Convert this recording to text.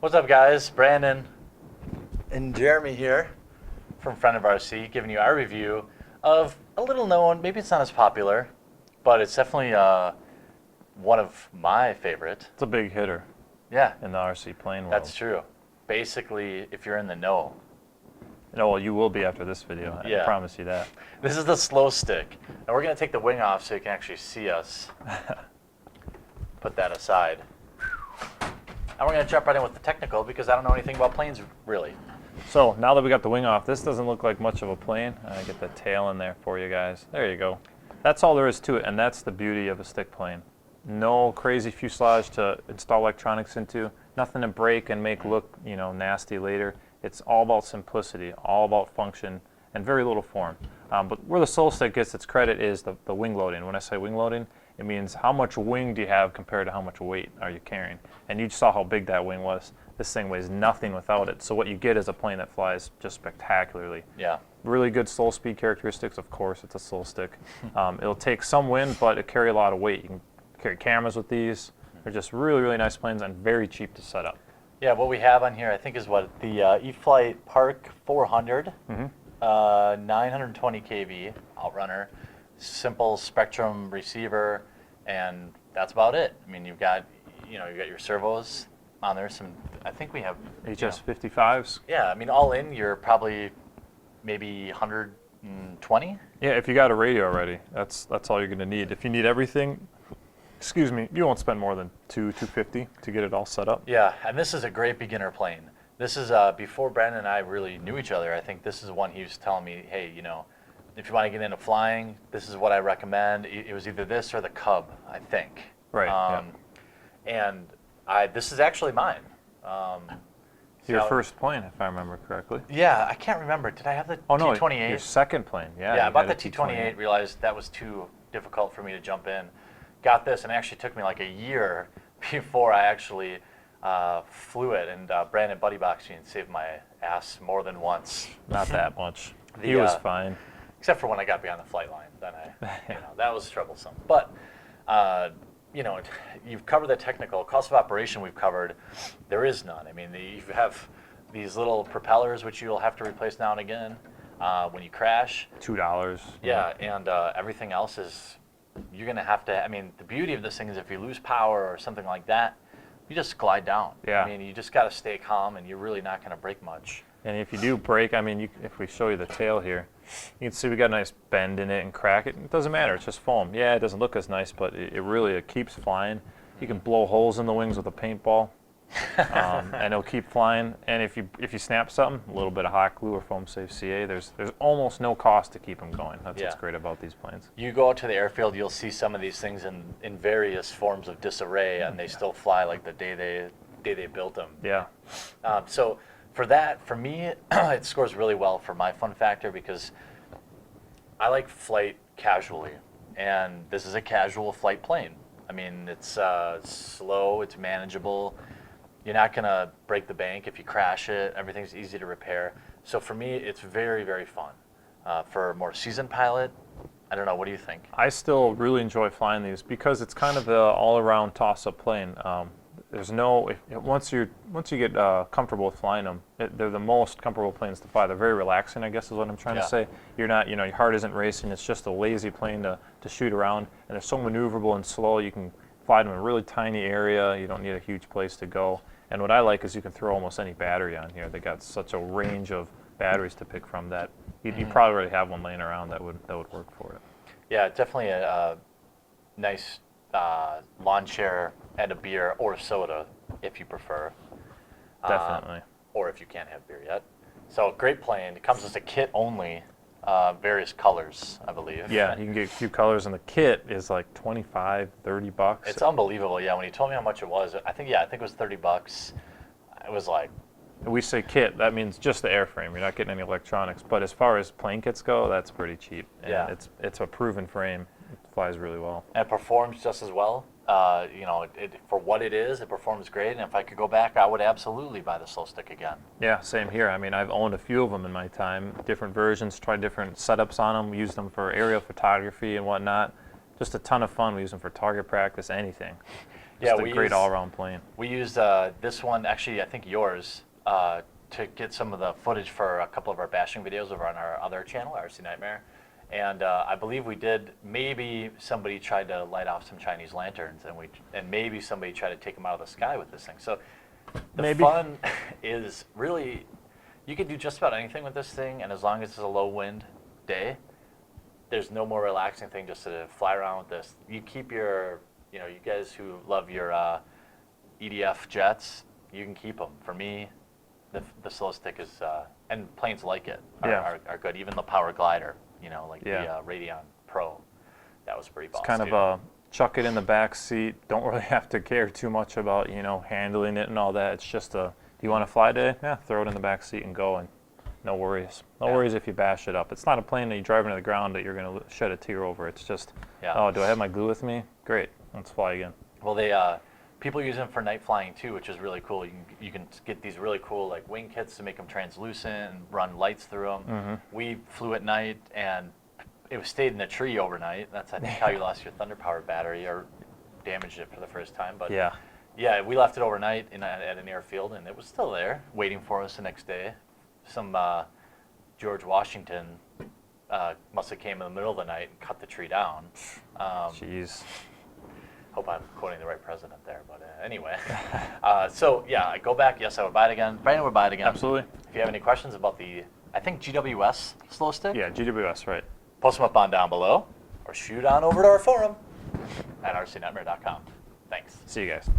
What's up, guys? Brandon and Jeremy here from Friend of RC, giving you our review of a little known, maybe it's not as popular, but it's definitely one of my favorite. It's a big hitter. Yeah. In the RC plane world. That's true. Basically, if you're in the know. No, well, you will be after this video. I promise you that. This is the slo-stick. And we're going to take the wing off so you can actually see us. Put that aside. And we're going to jump right in with the technical because I don't know anything about planes, really. So now that we got the wing off, this doesn't look like much of a plane. I get the tail in there for you guys. There you go. That's all there is to it, and that's the beauty of a stick plane. No crazy fuselage to install electronics into, nothing to break and make look, nasty later. It's all about simplicity, all about function, and very little form. But where the slo-stick gets its credit is the wing loading. When I say wing loading, it means how much wing do you have compared to how much weight are you carrying. And you saw how big that wing was. This thing weighs nothing without it. So what you get is a plane that flies just spectacularly. Yeah. Really good slow speed characteristics. Of course, it's a slo-stick. It'll take some wind, but it carry a lot of weight. You can carry cameras with these. They're just really, really nice planes and very cheap to set up. Yeah, what we have on here, I think, is what the E-flite Park 400, 920 kV outrunner, simple Spectrum receiver, and that's about it. I mean, you've got your servos on there. I think we have HS55s. Yeah, I mean, all in, you're probably maybe 120. Yeah, if you got a radio already, that's all you're going to need. If you need everything, excuse me, you won't spend more than $250 to get it all set up. Yeah, and this is a great beginner plane. This is before Brandon and I really knew each other. I think this is one he was telling me, hey, if you want to get into flying, this is what I recommend. It was either this or the Cub, I think. Right. And this is actually mine. Your first plane, if I remember correctly. Yeah, I can't remember. Did I have the T-28? Your second plane, yeah. Yeah, I bought the T-28, realized that was too difficult for me to jump in. Got this, and it actually took me like a year before I actually flew it. And Brandon buddy boxed me and saved my ass more than once. Not that much. He was fine. Except for when I got beyond the flight line, then that was troublesome. But you've covered the technical cost of operation. We've covered. There is none. I mean, you have these little propellers which you'll have to replace now and again when you crash. $2. Yeah, and everything else is you're gonna have to. I mean, the beauty of this thing is if you lose power or something like that, you just glide down. Yeah. I mean, you just got to stay calm, and you're really not gonna break much. And if you do break, I mean, if we show you the tail here, you can see we got a nice bend in it and crack it. It doesn't matter, it's just foam. Yeah, it doesn't look as nice, but it keeps flying. You can blow holes in the wings with a paintball, and it'll keep flying. And if you snap something, a little bit of hot glue or foam safe CA, there's almost no cost to keep them going. That's what's great about these planes. You go out to the airfield, you'll see some of these things in various forms of disarray, and they still fly like the day they built them. Yeah. So for me, it scores really well for my fun factor because I like flight casually, and this is a casual flight plane. I mean, it's slow, it's manageable. You're not gonna break the bank if you crash it. Everything's easy to repair. So for me, it's very, very fun. For a more seasoned pilot, I don't know, what do you think? I still really enjoy flying these because it's kind of the all-around toss-up plane. There's no, once you get comfortable with flying them, they're the most comfortable planes to fly. They're very relaxing, I guess is what I'm trying to say. You're not, your heart isn't racing. It's just a lazy plane to shoot around, and they're so maneuverable and slow. You can fly them in a really tiny area. You don't need a huge place to go. And what I like is you can throw almost any battery on here. They got such a range of batteries to pick from that you probably already have one laying around that would work for it. Yeah, definitely a nice lawn chair and a beer or soda if you prefer. Definitely. Or if you can't have beer yet. So great plane. It comes as a kit only, various colors, I believe. Yeah, you can get a few colors, and the kit is like $25, $30. It's unbelievable. Yeah, when you told me how much it was, I think it was $30. It was like. We say kit, that means just the airframe. You're not getting any electronics. But as far as plane kits go, that's pretty cheap. And yeah. It's a proven frame. It flies really well. And it performs just as well. For what it is, it performs great. And if I could go back, I would absolutely buy the slo-stick again. Yeah, same here. I mean, I've owned a few of them in my time, different versions, tried different setups on them, used them for aerial photography and whatnot. Just a ton of fun. We use them for target practice, anything. Yeah, Just a great all-around plane. We used this one, actually, I think yours, to get some of the footage for a couple of our bashing videos over on our other channel, RC Nightmare. And I believe we did, maybe somebody tried to light off some Chinese lanterns, and maybe somebody tried to take them out of the sky with this thing. So the fun is really, you can do just about anything with this thing, and as long as it's a low wind day, there's no more relaxing thing just to fly around with this. You keep your, you guys who love your EDF jets, you can keep them. For me, the slo-stick is, and planes like it are good. Even the Power Glider, like the Radeon Pro, that was pretty boss. It's kind of a chuck it in the back seat. Don't really have to care too much about handling it and all that. It's just do you want to fly today? Yeah, throw it in the back seat and go, and no worries. No worries if you bash it up. It's not a plane that you drive into the ground that you're going to shed a tear over. It's just, oh, do I have my glue with me? Great, let's fly again. Well, people use them for night flying too, which is really cool. You can get these really cool like wing kits to make them translucent and run lights through them. Mm-hmm. We flew at night and it stayed in a tree overnight. That's I think how you lost your Thunder Power battery or damaged it for the first time. But yeah, we left it overnight at an airfield and it was still there waiting for us the next day. Some George Washington must have came in the middle of the night and cut the tree down. Jeez. Hope I'm quoting the right president there, but anyway. So yeah, I go back. Yes, I would buy it again. Brandon would buy it again. Absolutely. If you have any questions about the, I think GWS slo-stick. Yeah, GWS, right. Post them up on down below, or shoot on over to our forum at rcnightmare.com. Thanks. See you guys.